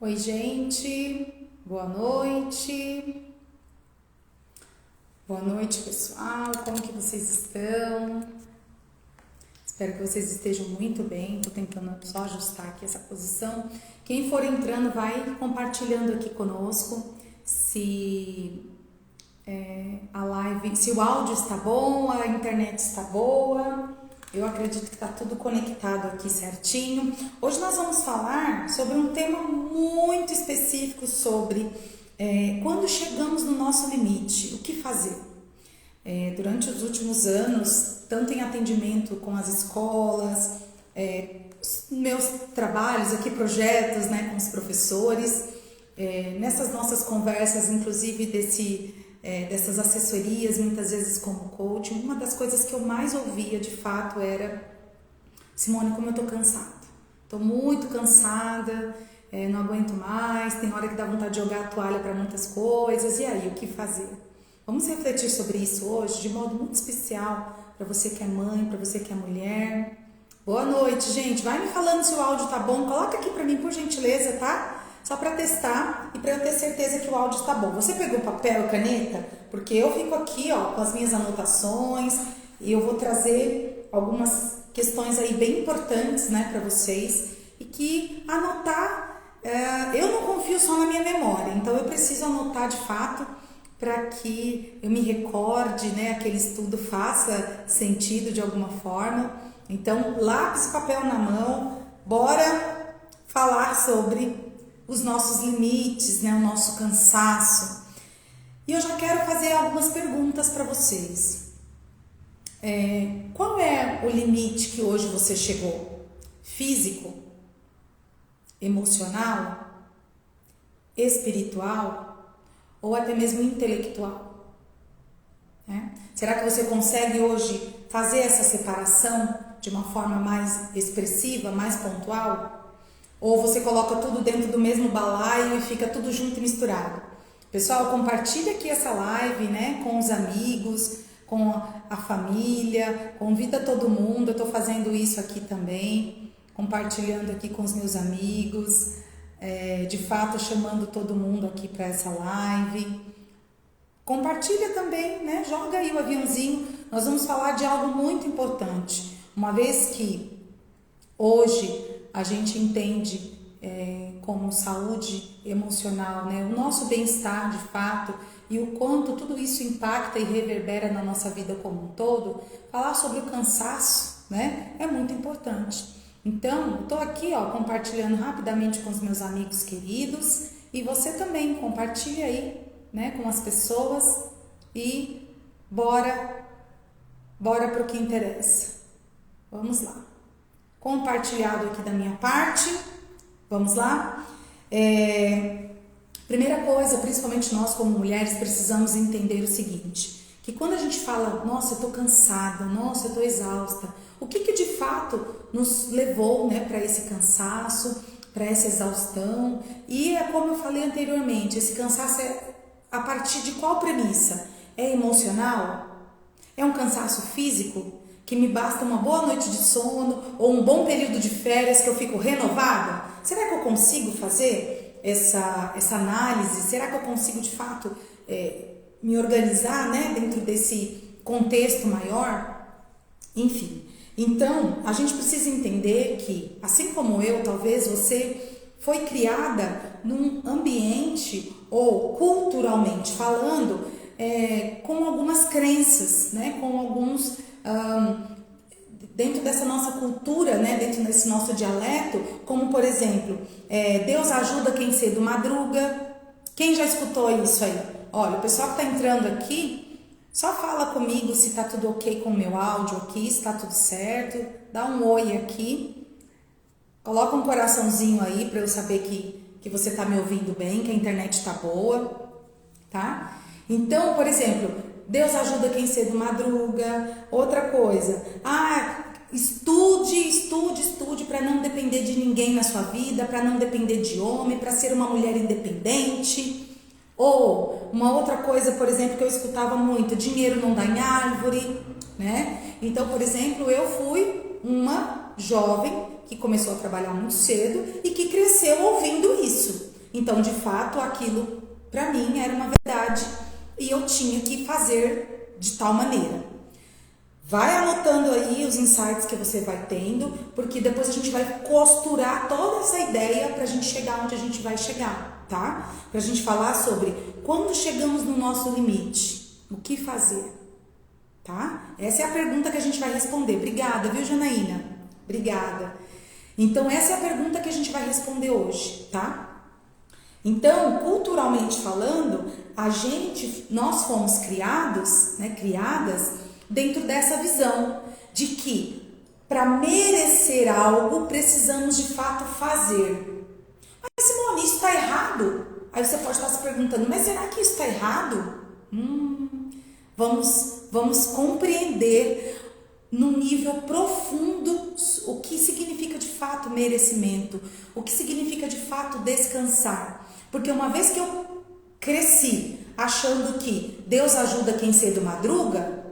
Oi, gente, boa noite. Boa noite, pessoal. Como que vocês estão? Espero que vocês estejam muito bem. Tô tentando só ajustar aqui essa posição. Quem for entrando, vai compartilhando aqui conosco se a live, se o áudio está bom, a internet está boa. Eu acredito que está tudo conectado aqui certinho. Hoje nós vamos falar sobre um tema muito específico sobre quando chegamos no nosso limite, o que fazer. Durante os últimos anos, tanto em atendimento com as escolas, meus trabalhos aqui, projetos, né, com os professores, nessas nossas conversas, inclusive dessas assessorias, muitas vezes como coaching, uma das coisas que eu mais ouvia de fato era: Simone, como eu tô cansada, tô muito cansada, não aguento mais, tem hora que dá vontade de jogar a toalha para muitas coisas, e aí, o que fazer? Vamos refletir sobre isso hoje de modo muito especial para você que é mãe, para você que é mulher. Boa noite, gente, vai me falando se o áudio tá bom, coloca aqui para mim por gentileza, tá? Só para testar e para eu ter certeza que o áudio está bom. Você pegou papel e caneta? Porque eu fico aqui, ó, com as minhas anotações e eu vou trazer algumas questões aí bem importantes, né, para vocês. E que anotar, eu não confio só na minha memória, então eu preciso anotar de fato para que eu me recorde, né, aquele estudo faça sentido de alguma forma. Então, lápis e papel na mão, bora falar sobre os nossos limites, né, o nosso cansaço. E eu já quero fazer algumas perguntas para vocês. Qual é o limite que hoje você chegou? Físico? Emocional? Espiritual? Ou até mesmo intelectual? Será que você consegue hoje fazer essa separação de uma forma mais expressiva, mais pontual? Ou você coloca tudo dentro do mesmo balaio e fica tudo junto e misturado? Pessoal, compartilha aqui essa live, né, com os amigos, com a família, convida todo mundo. Eu tô fazendo isso aqui também, compartilhando aqui com os meus amigos, de fato chamando todo mundo aqui para essa live. Compartilha também, né, joga aí o aviãozinho. Nós vamos falar de algo muito importante, uma vez que hoje a gente entende como saúde emocional, né, o nosso bem-estar de fato e o quanto tudo isso impacta e reverbera na nossa vida como um todo. Falar sobre o cansaço, né, é muito importante. Então, estou aqui, ó, compartilhando rapidamente com os meus amigos queridos, e você também compartilha aí, né, com as pessoas, e bora para o que interessa. Vamos lá. Compartilhado aqui da minha parte. Vamos lá? Primeira coisa, principalmente nós como mulheres, precisamos entender o seguinte: que quando a gente fala, nossa, eu tô cansada, nossa, eu tô exausta, o que de fato nos levou, né, para esse cansaço, para essa exaustão? E é como eu falei anteriormente, esse cansaço é a partir de qual premissa? É emocional? É um cansaço físico? Que me basta uma boa noite de sono ou um bom período de férias que eu fico renovada? Será que eu consigo fazer essa análise? Será que eu consigo de fato me organizar, né, dentro desse contexto maior? Enfim, então a gente precisa entender que, assim como eu, talvez você foi criada num ambiente ou culturalmente falando com algumas crenças, né, com alguns dentro dessa nossa cultura, né, dentro desse nosso dialeto, como por exemplo, Deus ajuda quem cedo madruga. Quem já escutou isso aí? Olha, o pessoal que está entrando aqui, só fala comigo se está tudo ok com o meu áudio aqui, se está tudo certo, dá um oi aqui, coloca um coraçãozinho aí para eu saber que você está me ouvindo bem, que a internet está boa, tá? Então, por exemplo, Deus ajuda quem cedo madruga. Outra coisa, estude para não depender de ninguém na sua vida, para não depender de homem, para ser uma mulher independente. Ou uma outra coisa, por exemplo, que eu escutava muito: dinheiro não dá em árvore, né? Então, por exemplo, eu fui uma jovem que começou a trabalhar muito cedo e que cresceu ouvindo isso. Então, de fato, aquilo para mim era uma verdade e eu tinha que fazer de tal maneira. Vai anotando aí os insights que você vai tendo, porque depois a gente vai costurar toda essa ideia para a gente chegar onde a gente vai chegar, tá? Para a gente falar sobre quando chegamos no nosso limite, o que fazer, tá? Essa é a pergunta que a gente vai responder. Obrigada, viu, Janaína? Obrigada. Então, essa é a pergunta que a gente vai responder hoje, tá? Então, culturalmente falando, nós fomos criados, né, criadas dentro dessa visão de que para merecer algo precisamos de fato fazer. Mas Simone, isso está errado? Aí você pode estar se perguntando, mas será que isso está errado? Vamos compreender num nível profundo o que significa de fato merecimento, o que significa de fato descansar. Porque uma vez que eu cresci achando que Deus ajuda quem cedo madruga,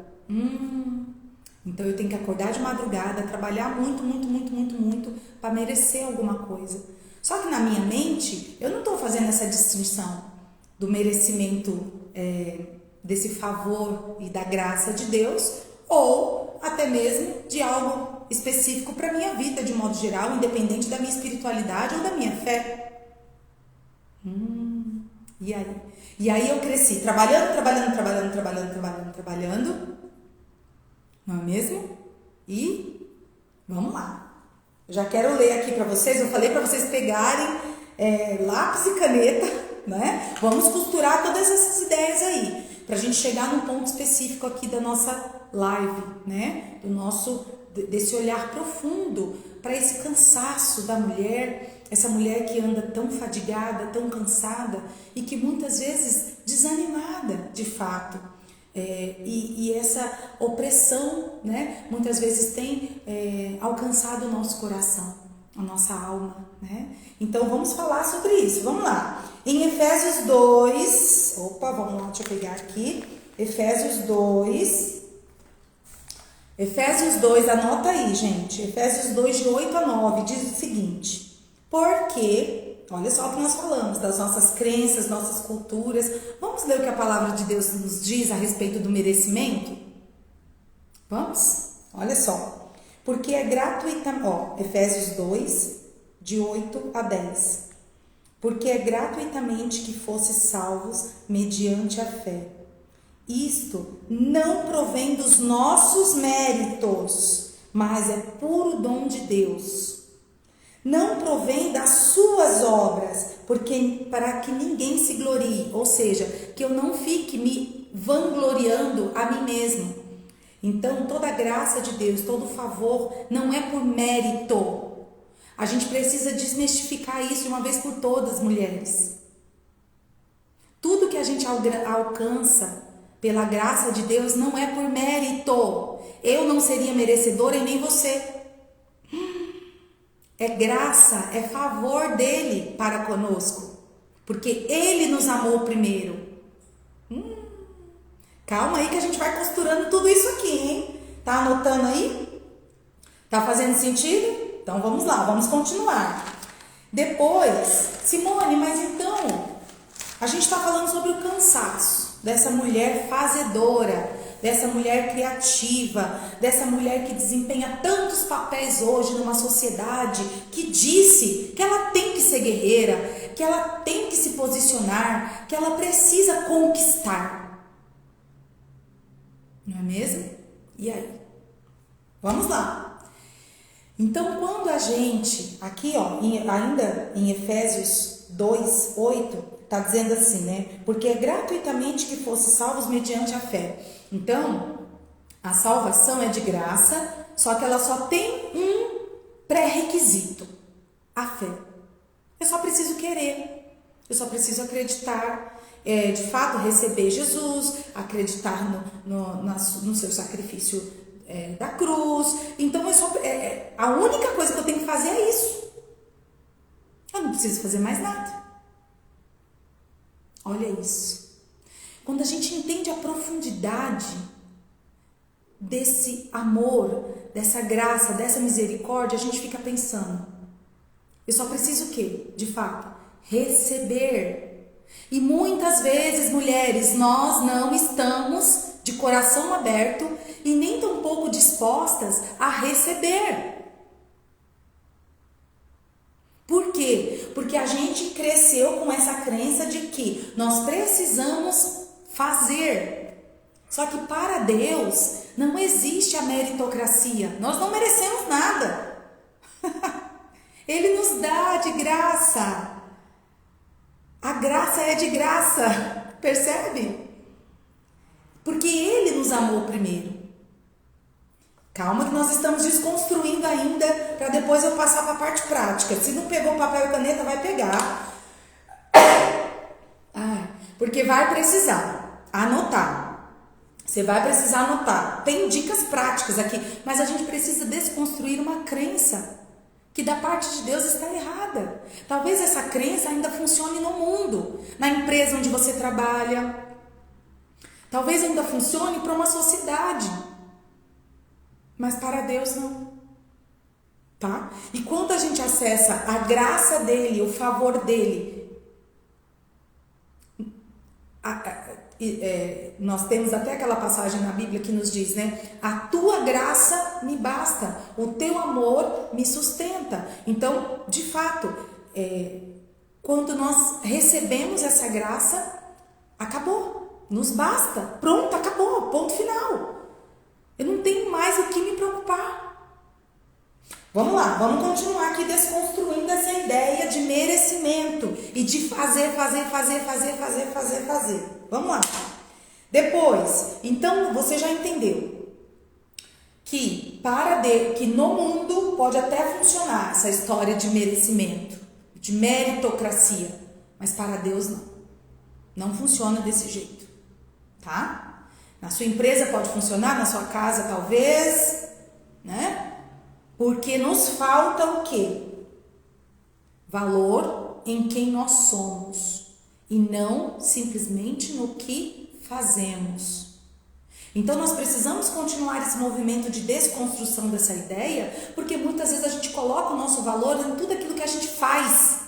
então eu tenho que acordar de madrugada, trabalhar muito para merecer alguma coisa. Só que na minha mente, eu não estou fazendo essa distinção do merecimento desse favor e da graça de Deus, ou até mesmo de algo específico para a minha vida, de modo geral, independente da minha espiritualidade ou da minha fé. E aí? E aí eu cresci trabalhando, não é mesmo? E vamos lá. Eu já quero ler aqui para vocês, eu falei para vocês pegarem lápis e caneta, né? Vamos costurar todas essas ideias aí, pra gente chegar num ponto específico aqui da nossa live, né? Desse olhar profundo para esse cansaço da mulher, essa mulher que anda tão fadigada, tão cansada e que muitas vezes desanimada de fato. E essa opressão, né, muitas vezes tem alcançado o nosso coração, a nossa alma, né? Então vamos falar sobre isso, vamos lá. Em Efésios 2, vamos lá, deixa eu pegar aqui, Efésios 2, anota aí, gente, Efésios 2, de 8 a 9, diz o seguinte: porque, olha só o que nós falamos, das nossas crenças, nossas culturas. Vamos ler o que a palavra de Deus nos diz a respeito do merecimento? Vamos? Olha só. Porque é gratuitamente, Efésios 2, de 8 a 10. Porque é gratuitamente que fostes salvos mediante a fé. Isto não provém dos nossos méritos, mas é puro dom de Deus. Não provém das suas obras, para que ninguém se glorie, ou seja, que eu não fique me vangloriando a mim mesmo. Então, toda a graça de Deus, todo favor, não é por mérito. A gente precisa desmistificar isso de uma vez por todas, mulheres. Tudo que a gente alcança pela graça de Deus não é por mérito. Eu não seria merecedora e nem você. É graça, é favor dele para conosco, porque ele nos amou primeiro. Calma aí que a gente vai costurando tudo isso aqui, hein? Tá anotando aí? Tá fazendo sentido? Então vamos lá, vamos continuar. Depois, Simone, mas então, a gente está falando sobre o cansaço dessa mulher fazedora, dessa mulher criativa, dessa mulher que desempenha tantos papéis hoje numa sociedade que disse que ela tem que ser guerreira, que ela tem que se posicionar, que ela precisa conquistar. Não é mesmo? E aí? Vamos lá. Então, quando a gente, aqui ainda em Efésios 2, 8, está dizendo assim, né? Porque é gratuitamente que fossem salvos mediante a fé. Então, a salvação é de graça, só que ela só tem um pré-requisito: a fé. Eu só preciso querer, eu só preciso acreditar, de fato receber Jesus, acreditar no seu sacrifício da cruz. Então, a única coisa que eu tenho que fazer é isso. Eu não preciso fazer mais nada. Olha isso. Quando a gente entende a profundidade desse amor, dessa graça, dessa misericórdia, a gente fica pensando: eu só preciso o quê? De fato, receber. E muitas vezes, mulheres, nós não estamos de coração aberto e nem tampouco dispostas a receber. Por quê? Porque a gente cresceu com essa crença de que nós precisamos fazer. Só que para Deus não existe a meritocracia. Nós não merecemos nada. Ele nos dá de graça. A graça é de graça. Percebe? Porque Ele nos amou primeiro. Calma que nós estamos desconstruindo ainda, para depois eu passar para a parte prática. Se não pegou papel e caneta, vai pegar. Porque vai precisar anotar. Você vai precisar anotar. Tem dicas práticas aqui, mas a gente precisa desconstruir uma crença que da parte de Deus está errada. Talvez essa crença ainda funcione no mundo, na empresa onde você trabalha. Talvez ainda funcione para uma sociedade. Mas para Deus não, tá? E quando a gente acessa a graça dele, o favor dele, nós temos até aquela passagem na Bíblia que nos diz, né? A tua graça me basta, o teu amor me sustenta. Então, de fato, quando nós recebemos essa graça, acabou, nos basta, pronto, acabou, ponto final. Eu não tenho mais o que me preocupar. Vamos lá, vamos continuar aqui desconstruindo essa ideia de merecimento e de fazer. Vamos lá. Depois, então você já entendeu que que no mundo pode até funcionar essa história de merecimento, de meritocracia, mas para Deus não. Não funciona desse jeito, tá? Na sua empresa pode funcionar, na sua casa talvez, né? Porque nos falta o quê? Valor em quem nós somos e não simplesmente no que fazemos. Então nós precisamos continuar esse movimento de desconstrução dessa ideia, porque muitas vezes a gente coloca o nosso valor em tudo aquilo que a gente faz.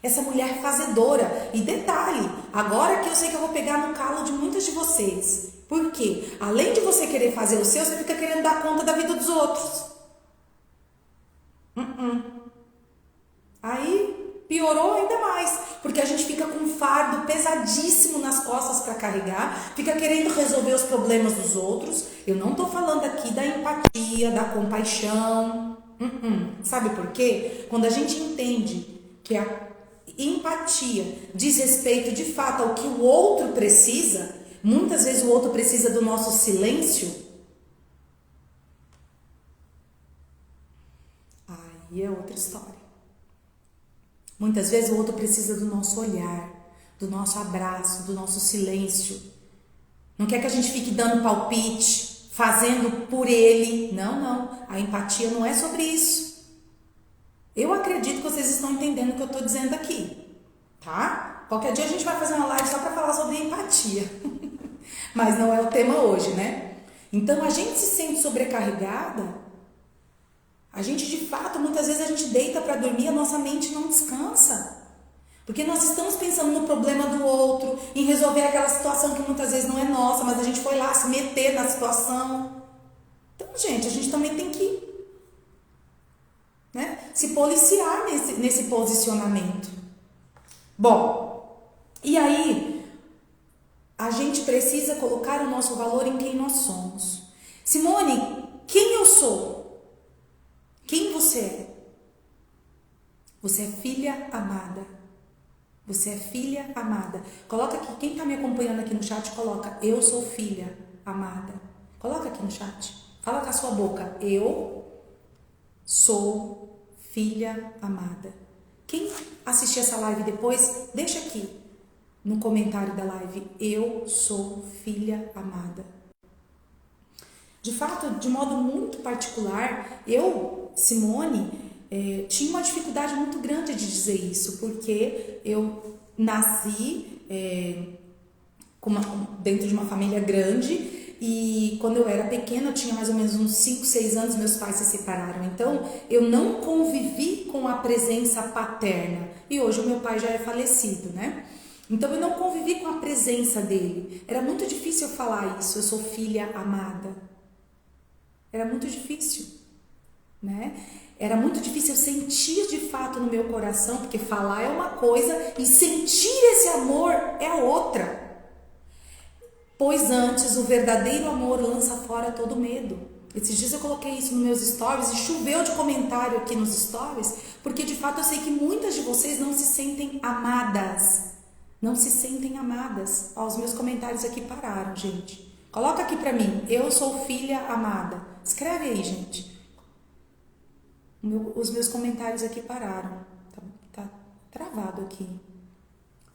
Essa mulher fazedora. E detalhe, agora que eu sei que eu vou pegar no calo de muitas de vocês. Por quê? Além de você querer fazer o seu, você fica querendo dar conta da vida dos outros. Aí piorou ainda mais, porque a gente fica com um fardo pesadíssimo nas costas para carregar, fica querendo resolver os problemas dos outros. Eu não estou falando aqui da empatia, da compaixão. Sabe por quê? Quando a gente entende que a empatia diz respeito de fato ao que o outro precisa, muitas vezes o outro precisa do nosso silêncio. Aí é outra história. Muitas vezes o outro precisa do nosso olhar, do nosso abraço, do nosso silêncio. Não quer que a gente fique dando palpite, fazendo por ele. Não. A empatia não é sobre isso. Eu acredito que vocês estão entendendo o que eu estou dizendo aqui, tá? Qualquer dia a gente vai fazer uma live só para falar sobre empatia. Mas não é o tema hoje, né? Então a gente se sente sobrecarregada. A gente de fato, muitas vezes a gente deita para dormir, a nossa mente não descansa. Porque nós estamos pensando no problema do outro, em resolver aquela situação que muitas vezes não é nossa, mas a gente foi lá se meter na situação. Então, gente, a gente também tem que se policiar nesse posicionamento. Bom, e aí a gente precisa colocar o nosso valor em quem nós somos. Simone, quem eu sou? Quem você é? Você é filha amada. Você é filha amada. Coloca aqui, quem está me acompanhando aqui no chat, coloca, eu sou filha amada. Coloca aqui no chat. Fala com a sua boca, eu sou filha amada. Quem assistir essa live depois, deixa aqui no comentário da live, eu sou filha amada. De fato, de modo muito particular, eu, Simone, tinha uma dificuldade muito grande de dizer isso, porque eu nasci dentro de uma família grande E quando eu era pequena, eu tinha mais ou menos uns 5, 6 anos, meus pais se separaram. Então, eu não convivi com a presença paterna. E hoje o meu pai já é falecido, né? Então, eu não convivi com a presença dele. Era muito difícil eu falar isso, eu sou filha amada. Era muito difícil, né? Era muito difícil eu sentir de fato no meu coração, porque falar é uma coisa e sentir esse amor é outra. Pois antes o verdadeiro amor lança fora todo medo. Esses dias eu coloquei isso nos meus stories e choveu de comentário aqui nos stories, porque de fato eu sei que muitas de vocês não se sentem amadas. Não se sentem amadas. Ó, os meus comentários aqui pararam, gente. Coloca aqui pra mim, eu sou filha amada. Escreve aí, gente. Os meus comentários aqui pararam. Tá travado aqui.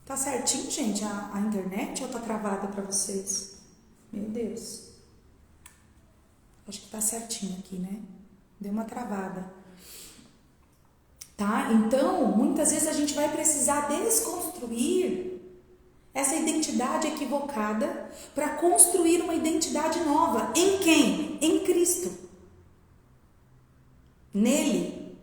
Tá certinho, gente, a internet ou tá travada pra vocês? Meu Deus. Acho que tá certinho aqui, né? Deu uma travada. Tá? Então, muitas vezes a gente vai precisar desconstruir essa identidade equivocada para construir uma identidade nova. Em quem? Em Cristo. Nele.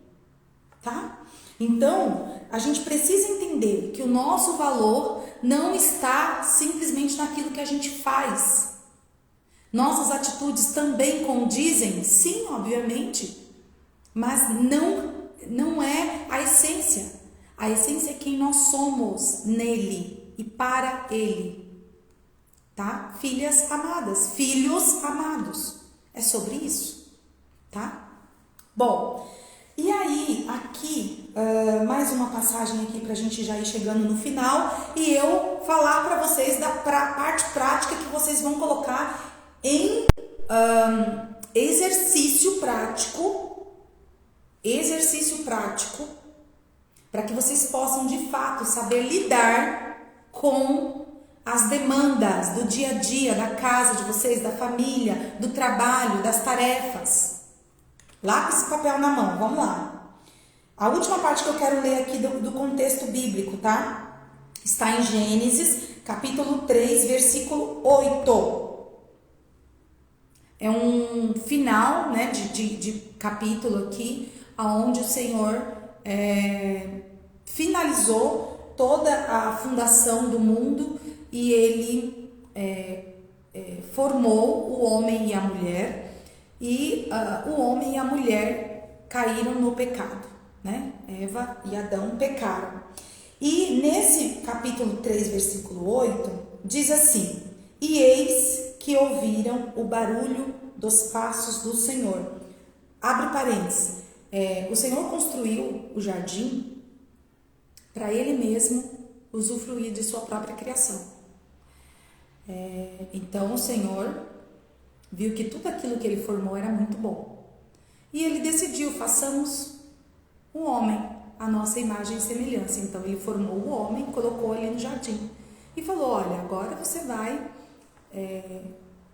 Tá? Então, a gente precisa entender que o nosso valor não está simplesmente naquilo que a gente faz. Nossas atitudes também condizem? Sim, obviamente. Mas não é a essência. A essência é quem nós somos nele e para ele. Tá? Filhas amadas, filhos amados. É sobre isso. Tá? Bom, e aí, aqui, mais uma passagem aqui pra gente já ir chegando no final e eu falar pra vocês da parte prática que vocês vão colocar em exercício prático, para que vocês possam de fato saber lidar com as demandas do dia a dia, da casa de vocês, da família, do trabalho, das tarefas. Lápis e papel na mão, vamos lá. A última parte que eu quero ler aqui do contexto bíblico, tá? Está em Gênesis, capítulo 3, versículo 8. É um final, né, de capítulo aqui, onde o Senhor finalizou toda a fundação do mundo e ele formou o homem e a mulher. E o homem e a mulher caíram no pecado, né? Eva e Adão pecaram. E nesse capítulo 3, versículo 8, diz assim: E eis que ouviram o barulho dos passos do Senhor. Abre parênteses. O Senhor construiu o jardim para ele mesmo usufruir de sua própria criação. Então o Senhor viu que tudo aquilo que ele formou era muito bom. E ele decidiu, façamos o homem, a nossa imagem e semelhança. Então ele formou o homem, colocou ali no jardim. E falou, olha, agora você vai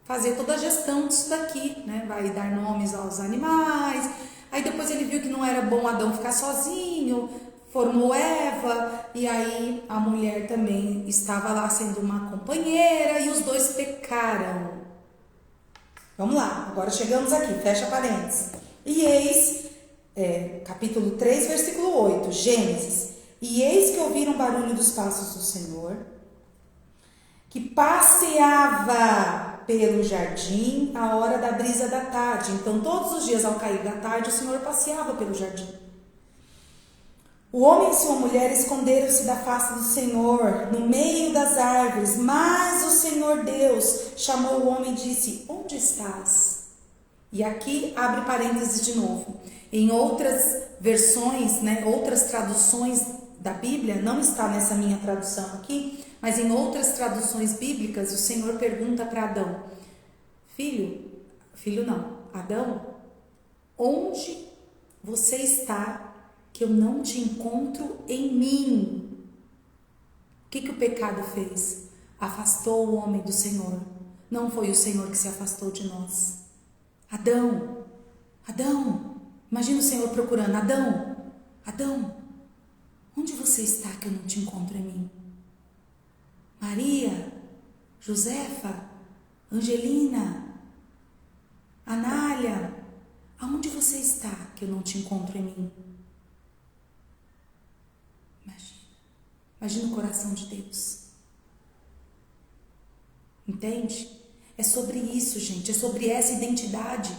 fazer toda a gestão disso daqui, né? Vai dar nomes aos animais. Aí depois ele viu que não era bom Adão ficar sozinho, formou Eva, e aí a mulher também estava lá sendo uma companheira, e os dois pecaram. Vamos lá, agora chegamos aqui, fecha parênteses. E eis, capítulo 3, versículo 8, Gênesis. E eis que ouviram barulho dos passos do Senhor, que passeava pelo jardim à hora da brisa da tarde. Então, todos os dias, ao cair da tarde, o Senhor passeava pelo jardim. O homem e sua mulher esconderam-se da face do Senhor, no meio das árvores, mas o Senhor Deus chamou o homem e disse, onde estás? E aqui abre parênteses de novo. Em outras versões, né, outras traduções da Bíblia, não está nessa minha tradução aqui, mas em outras traduções bíblicas, o Senhor pergunta para Adão, filho não, Adão, onde você está que eu não te encontro em mim? O que o pecado fez? Afastou o homem do Senhor. Não foi o Senhor que se afastou de nós. Adão, imagina o Senhor procurando, Adão, onde você está que eu não te encontro em mim? Maria, Josefa, Angelina, Anália, aonde você está que eu não te encontro em mim? Imagina o coração de Deus. Entende? É sobre isso, gente, é sobre essa identidade.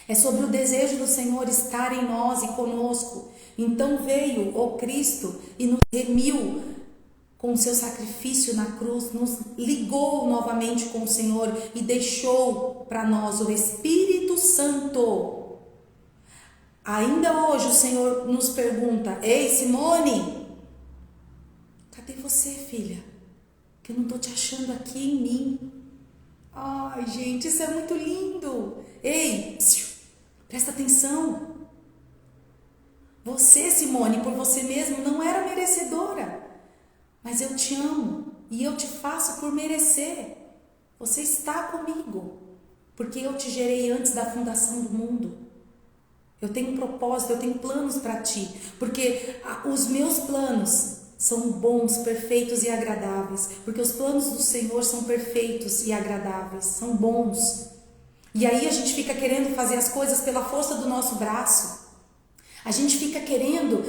É sobre o desejo do Senhor estar em nós e conosco. Então veio o Cristo e nos remiu com o seu sacrifício na cruz, nos ligou novamente com o Senhor e deixou para nós o Espírito Santo. Ainda hoje o Senhor nos pergunta: ei, Simone, cadê você, filha? Que eu não estou te achando aqui em mim. Ai, gente, isso é muito lindo. Ei, presta atenção. Você, Simone, por você mesmo não era merecedora. Mas eu te amo e eu te faço por merecer. Você está comigo, porque eu te gerei antes da fundação do mundo. Eu tenho um propósito, eu tenho planos para ti, porque os meus planos são bons, perfeitos e agradáveis, porque os planos do Senhor são perfeitos e agradáveis, são bons. E aí a gente fica querendo fazer as coisas pela força do nosso braço. A gente fica querendo,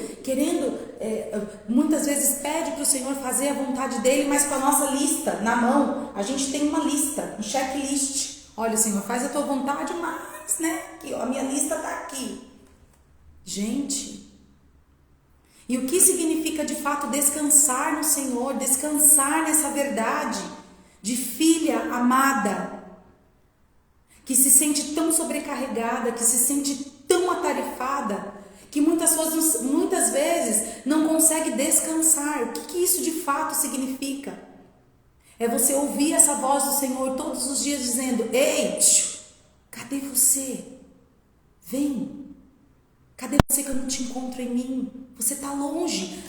muitas vezes pede para o Senhor fazer a vontade dele, mas com a nossa lista na mão. A gente tem uma lista, um checklist. Olha, Senhor, faz a tua vontade, mas, aqui, ó, a minha lista está aqui. Gente, e o que significa de fato descansar no Senhor, descansar nessa verdade de filha amada, que se sente tão sobrecarregada, que se sente tão atarefada, que muitas vezes não consegue descansar. O que isso de fato significa? É você ouvir essa voz do Senhor todos os dias dizendo: ei, cadê você? Vem. Cadê você que eu não te encontro em mim? Você está longe,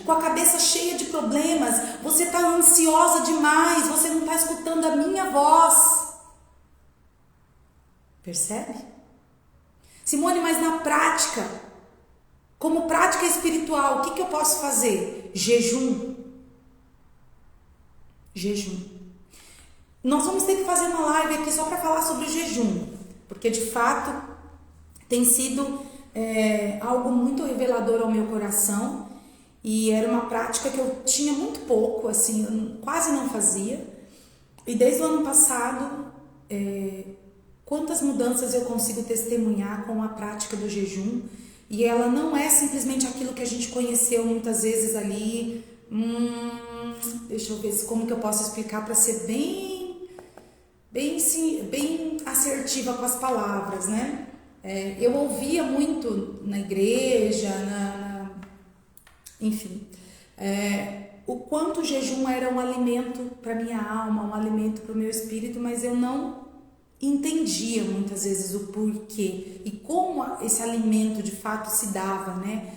com a cabeça cheia de problemas, você está ansiosa demais, você não está escutando a minha voz. Percebe? Simone, mas na prática, como prática espiritual, o que eu posso fazer? Jejum. Nós vamos ter que fazer uma live aqui só para falar sobre o jejum, porque de fato tem sido algo muito revelador ao meu coração, e era uma prática que eu tinha muito pouco, assim, eu quase não fazia, e desde o ano passado, quantas mudanças eu consigo testemunhar com a prática do jejum, e ela não é simplesmente aquilo que a gente conheceu muitas vezes ali, deixa eu ver como que eu posso explicar para ser bem assertiva com as palavras, né? Eu ouvia muito na igreja, enfim, o quanto o jejum era um alimento para minha alma, um alimento para o meu espírito, mas eu não entendia muitas vezes o porquê e como esse alimento de fato se dava, né?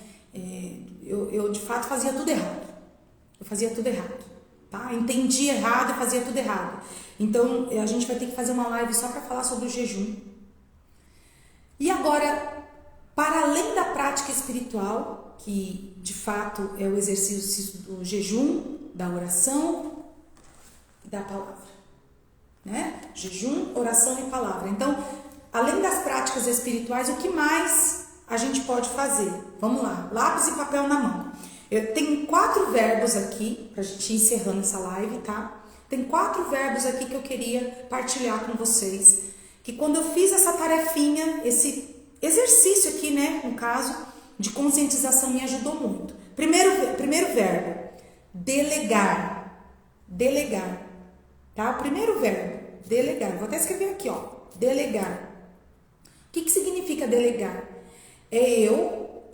Eu de fato fazia tudo errado. Tá? Entendia errado e fazia tudo errado. Então a gente vai ter que fazer uma live só para falar sobre o jejum. E agora, para além da prática espiritual, que de fato é o exercício do jejum, da oração e da palavra, né? Jejum, oração e palavra. Então, além das práticas espirituais, o que mais a gente pode fazer? Vamos lá, lápis e papel na mão. Eu tenho 4 verbos aqui, para a gente ir encerrando essa live, tá? Tem 4 verbos aqui que eu queria partilhar com vocês, que quando eu fiz essa tarefinha, esse exercício aqui, né, no caso, de conscientização, me ajudou muito. Primeiro verbo, delegar. Tá? O primeiro verbo, delegar. Vou até escrever aqui, ó, delegar. O que significa delegar? É eu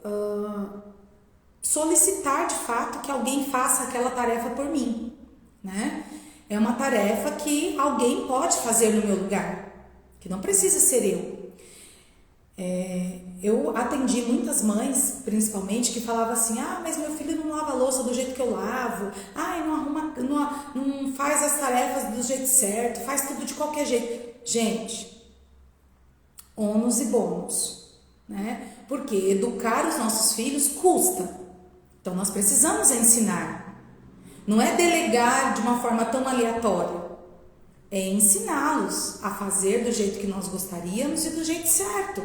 solicitar de fato que alguém faça aquela tarefa por mim, né? É uma tarefa que alguém pode fazer no meu lugar, que não precisa ser eu. Eu atendi muitas mães, principalmente, que falavam assim: mas meu filho não lava a louça do jeito que eu lavo, não faz as tarefas do jeito certo, faz tudo de qualquer jeito. Gente, ônus e bônus, né? Porque educar os nossos filhos custa. Então nós precisamos ensinar. Não é delegar de uma forma tão aleatória. é ensiná-los a fazer do jeito que nós gostaríamos e do jeito certo,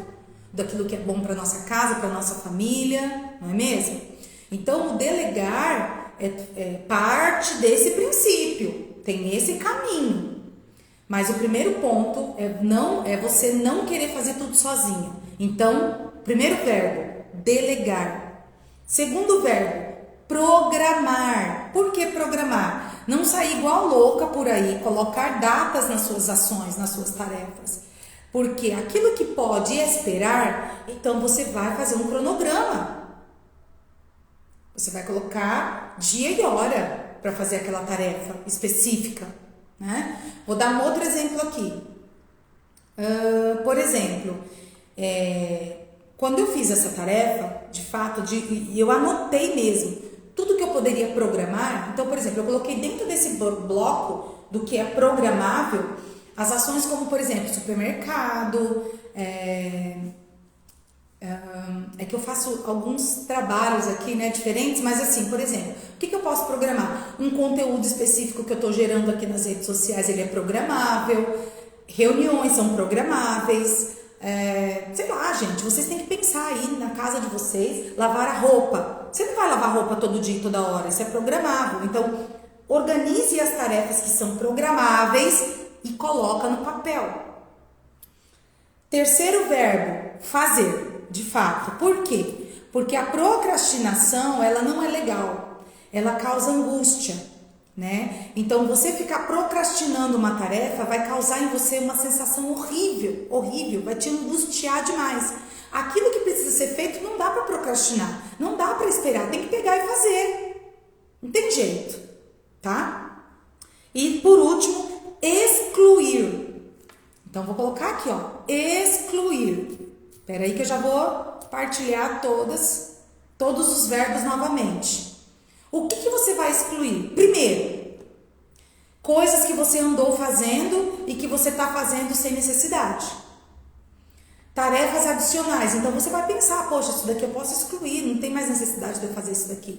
daquilo que é bom para nossa casa, para nossa família, não é mesmo? Então, o delegar é parte desse princípio, tem esse caminho. Mas o primeiro ponto é você não querer fazer tudo sozinho. Então, primeiro verbo, delegar. Segundo verbo, programar. Por que programar? Não sair igual louca por aí, colocar datas nas suas ações, nas suas tarefas. Porque aquilo que pode esperar, então você vai fazer um cronograma. Você vai colocar dia e hora para fazer aquela tarefa específica, né? Vou dar um outro exemplo aqui. Por exemplo, quando eu fiz essa tarefa, de fato, eu anotei mesmo tudo que eu poderia programar. Então, por exemplo, eu coloquei dentro desse bloco do que é programável as ações como, por exemplo, supermercado. É que eu faço alguns trabalhos aqui, né, diferentes, mas assim, por exemplo, o que eu posso programar? Um conteúdo específico que eu estou gerando aqui nas redes sociais, ele é programável. Reuniões são programáveis. Sei lá, gente, vocês têm que pensar aí na casa de vocês, lavar a roupa. Você não vai lavar roupa todo dia e toda hora, isso é programável. Então, organize as tarefas que são programáveis e coloca no papel. Terceiro verbo, fazer. De fato, por quê? Porque a procrastinação, ela não é legal, ela causa angústia, né? Então, você ficar procrastinando uma tarefa vai causar em você uma sensação horrível, horrível, vai te angustiar demais. Aquilo que precisa ser feito não dá para procrastinar, não dá para esperar, tem que pegar e fazer, não tem jeito, tá? E por último, excluir. Então, vou colocar aqui, ó, excluir. Espera aí que eu já vou partilhar todos os verbos novamente. O que você vai excluir? Primeiro, coisas que você andou fazendo e que você está fazendo sem necessidade. Tarefas adicionais. Então, você vai pensar, poxa, isso daqui eu posso excluir, não tem mais necessidade de eu fazer isso daqui.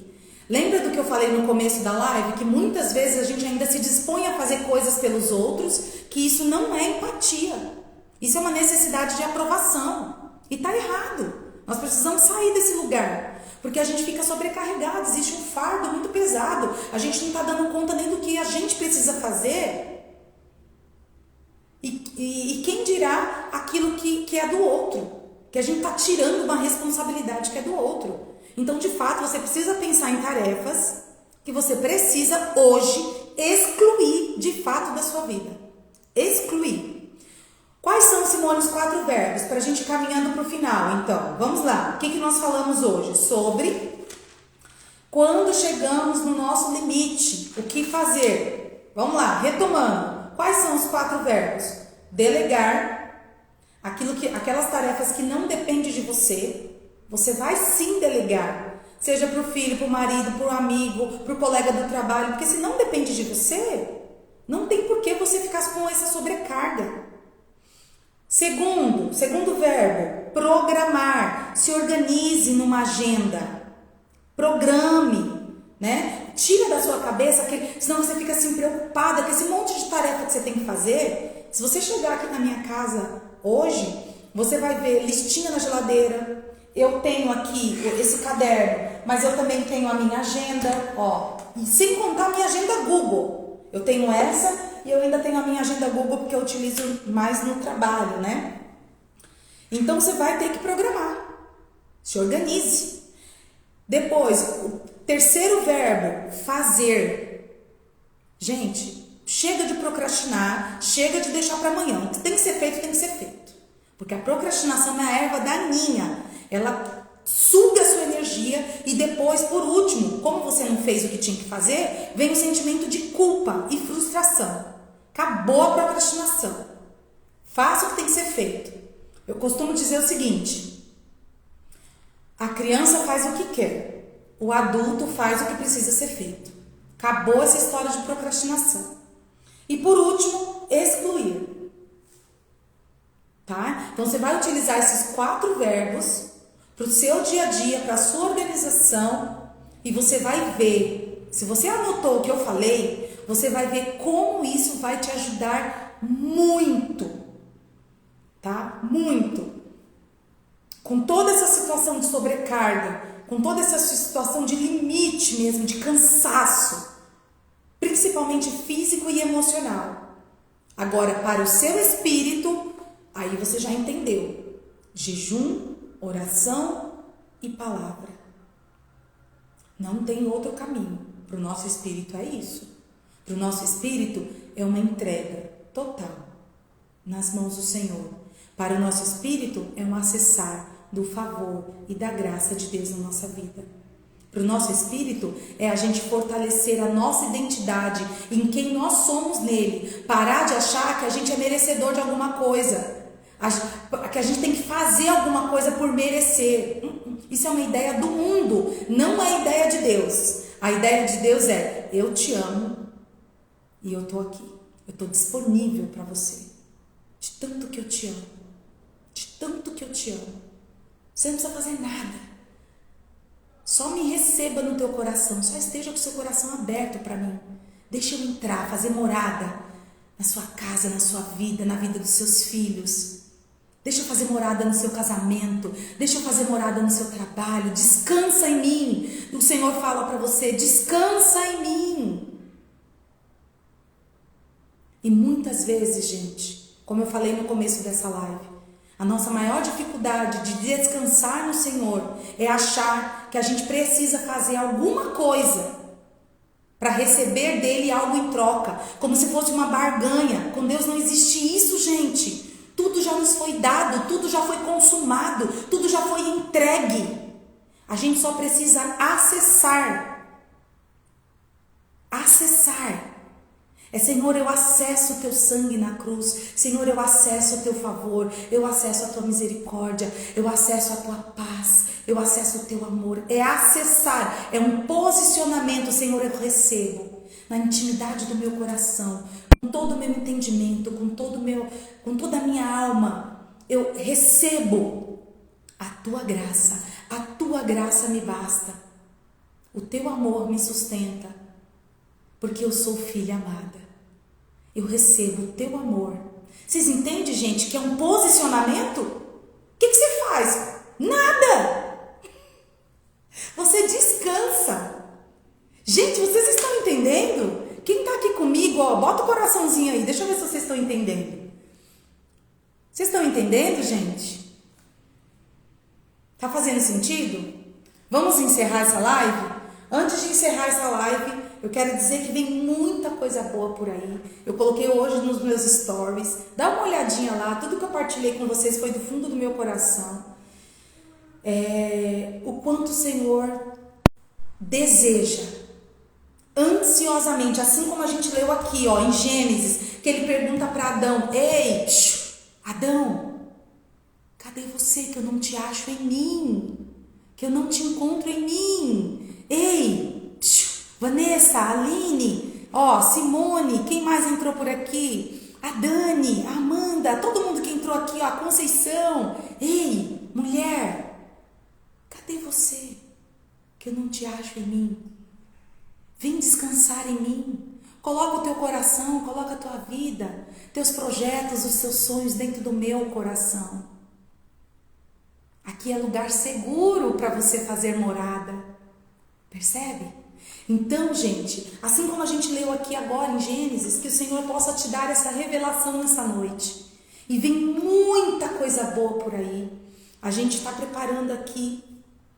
Lembra do que eu falei no começo da live? Que muitas vezes a gente ainda se dispõe a fazer coisas pelos outros, que isso não é empatia. Isso é uma necessidade de aprovação. E tá errado. Nós precisamos sair desse lugar. Porque a gente fica sobrecarregado, existe um fardo muito pesado. A gente não tá dando conta nem do que a gente precisa fazer. E quem dirá aquilo que é do outro? Que a gente tá tirando uma responsabilidade que é do outro. Então, de fato, você precisa pensar em tarefas que você precisa hoje excluir de fato da sua vida. Excluir. Quais são, Simone, os 4 verbos? Para a gente ir caminhando para o final, então. Vamos lá. O que nós falamos hoje? Sobre quando chegamos no nosso limite. O que fazer? Vamos lá, retomando. Quais são os 4 verbos? Delegar. Aquelas tarefas que não dependem de você. Você vai sim delegar. Seja para o filho, para o marido, para o amigo, para o colega do trabalho. Porque se não depende de você, não tem por que você ficar com essa sobrecarga. Segundo verbo, programar. Se organize numa agenda. Programe, né? Tira da sua cabeça senão você fica assim preocupada com esse monte de tarefa que você tem que fazer. Se você chegar aqui na minha casa hoje, você vai ver listinha na geladeira. Eu tenho aqui esse caderno, mas eu também tenho a minha agenda, ó. E sem contar a minha agenda Google. Eu tenho essa e eu ainda tenho a minha agenda Google porque eu utilizo mais no trabalho, né? Então, você vai ter que programar. Se organize. Depois, o terceiro verbo, fazer. Gente, chega de procrastinar, chega de deixar para amanhã. O que tem que ser feito, tem que ser feito. Porque a procrastinação é a erva daninha. Ela suga a sua energia e depois, por último, como você não fez o que tinha que fazer, vem o sentimento de culpa e frustração. Acabou a procrastinação. Faça o que tem que ser feito. Eu costumo dizer o seguinte: a criança faz o que quer, o adulto faz o que precisa ser feito. Acabou essa história de procrastinação. E por último, excluir. Tá? Então você vai utilizar esses 4 verbos para o seu dia a dia, para a sua organização, e você vai ver Se você anotou o que eu falei, você vai ver como isso vai te ajudar muito, tá? Muito. Com toda essa situação de sobrecarga, com toda essa situação de limite mesmo, de cansaço, principalmente físico e emocional. Agora, para o seu espírito, aí você já entendeu. Jejum, oração e palavra. Não tem outro caminho. Para o nosso espírito é isso. Para o nosso espírito é uma entrega total nas mãos do Senhor. Para o nosso espírito é um acessar do favor e da graça de Deus na nossa vida. Para o nosso espírito é a gente fortalecer a nossa identidade em quem nós somos nele. Parar de achar que a gente é merecedor de alguma coisa. Que a gente tem que fazer alguma coisa por merecer. Isso é uma ideia do mundo, não é a ideia de Deus. A ideia de Deus é: eu te amo e eu estou aqui. Eu estou disponível para você. De tanto que eu te amo. De tanto que eu te amo. Você não precisa fazer nada. Só me receba no teu coração. Só esteja com o seu coração aberto para mim. Deixa eu entrar, fazer morada na sua casa, na sua vida, na vida dos seus filhos. Deixa eu fazer morada no seu casamento. Deixa eu fazer morada no seu trabalho. Descansa em mim. O Senhor fala para você: descansa em mim. E muitas vezes, gente, como eu falei no começo dessa live, a nossa maior dificuldade de descansar no Senhor é achar que a gente precisa fazer alguma coisa para receber dele algo em troca, como se fosse uma barganha. Com Deus não existe isso, gente. Tudo já nos foi dado, tudo já foi consumado, tudo já foi entregue. A gente só precisa acessar. Acessar. Senhor, eu acesso o teu sangue na cruz. Senhor, eu acesso o teu favor. Eu acesso a tua misericórdia. Eu acesso a tua paz. Eu acesso o teu amor. É acessar. É um posicionamento. Senhor, eu recebo na intimidade do meu coração, com todo o meu entendimento, com toda a minha alma. Eu recebo a tua graça. A tua graça me basta. O teu amor me sustenta. Porque eu sou filha amada. Eu recebo o teu amor. Vocês entendem, gente, que é um posicionamento? O que você faz? Nada. Você descansa. Gente, vocês estão entendendo? Quem está aqui comigo, ó, bota o coraçãozinho aí. Deixa eu ver se vocês estão entendendo. Vocês estão entendendo, gente? Tá fazendo sentido? Vamos encerrar essa live? Antes de encerrar essa live, eu quero dizer que vem muita coisa boa por aí. Eu coloquei hoje nos meus stories. Dá uma olhadinha lá. Tudo que eu partilhei com vocês foi do fundo do meu coração. O quanto o Senhor deseja, ansiosamente, assim como a gente leu aqui, ó, em Gênesis, que ele pergunta para Adão: ei, Adão, cadê você que eu não te acho em mim? Que eu não te encontro em mim? Ei, Vanessa, Aline, ó, Simone, quem mais entrou por aqui? A Dani, a Amanda, todo mundo que entrou aqui, ó, a Conceição. Ei, mulher, cadê você que eu não te acho em mim? Vem descansar em mim. Coloca o teu coração, coloca a tua vida, teus projetos, os seus sonhos dentro do meu coração. Aqui é lugar seguro para você fazer morada. Percebe? Então, gente, assim como a gente leu aqui agora em Gênesis, que o Senhor possa te dar essa revelação nessa noite. E vem muita coisa boa por aí. A gente está preparando aqui.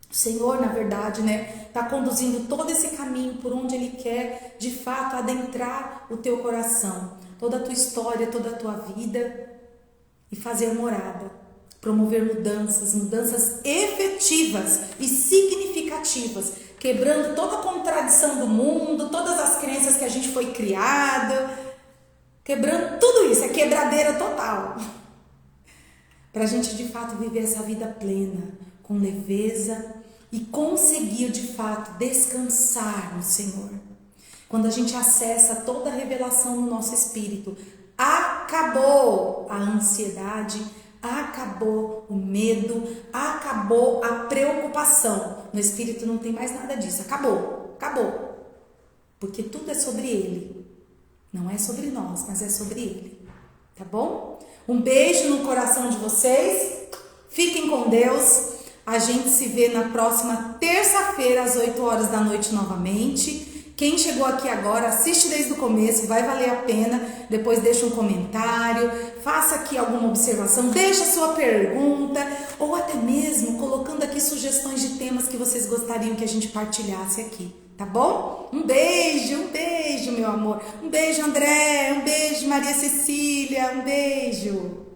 O Senhor, na verdade, né, está conduzindo todo esse caminho por onde Ele quer, de fato, adentrar o teu coração, toda a tua história, toda a tua vida e fazer morada, promover mudanças efetivas e significativas, quebrando toda a contradição do mundo, todas as crenças que a gente foi criado, quebrando tudo isso, é quebradeira total, para a gente de fato viver essa vida plena, com leveza e conseguir de fato descansar no Senhor. Quando a gente acessa toda a revelação no nosso espírito, acabou a ansiedade, acabou o medo, acabou a preocupação. No espírito não tem mais nada disso, acabou. porque tudo é sobre Ele. Não é sobre nós, mas é sobre Ele. Tá bom? Um beijo no coração de vocês. Fiquem com Deus. A gente se vê na próxima terça-feira, às 8 horas da noite novamente. Quem chegou aqui agora, assiste desde o começo, vai valer a pena. Depois deixa um comentário, faça aqui alguma observação, deixa sua pergunta, ou até mesmo colocando aqui sugestões de temas que vocês gostariam que a gente partilhasse aqui. Tá bom? Um beijo, meu amor. Um beijo, André. Um beijo, Maria Cecília. Um beijo.